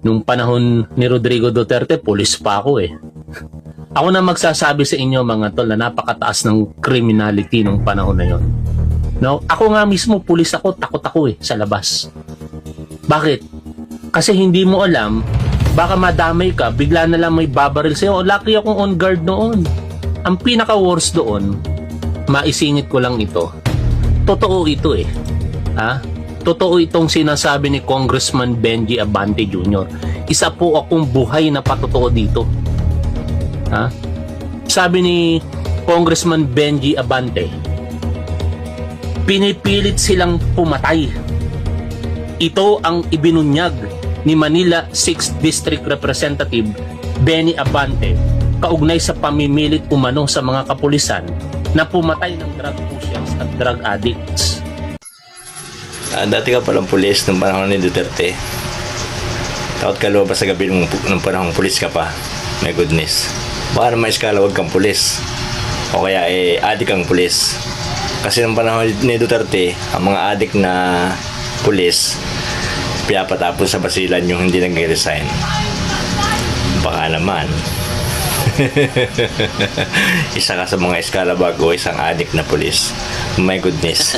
Nung panahon ni Rodrigo Duterte, pulis pa ako eh. Ako na magsasabi sa inyo mga tol na napakataas ng criminality nung panahon na yon. No? Ako nga mismo, pulis ako, takot ako eh sa labas. Bakit? Kasi hindi mo alam, baka madamay ka, bigla na lang may babaril sa'yo. Lucky akong on guard noon. Ang pinaka-worst doon, maisingit ko lang ito. Totoo ito eh. Ha? Totoo itong sinasabi ni Congressman Benji Abante Jr. Isa po akong buhay na patotoo dito. Ha? Sabi ni Congressman Benji Abante, pinipilit silang pumatay. Ito ang ibinunyag ni Manila 6th District Representative Benny Abante kaugnay sa pamimilit umano sa mga kapulisan na pumatay ng drug pushers at drug addicts. Dati ka palang pulis nung panahon ni Duterte. Takot ka lumabas sa gabi nung panahon pulis ka pa. My goodness. Baka naman iskala wag kang pulis. O kaya adik kang pulis. Kasi nung panahon ni Duterte, ang mga adik na pulis, pinapatapon sa basilan yung hindi nag-resign. Baka naman. Isa ka sa mga eskala bago, isang adik na pulis. My goodness.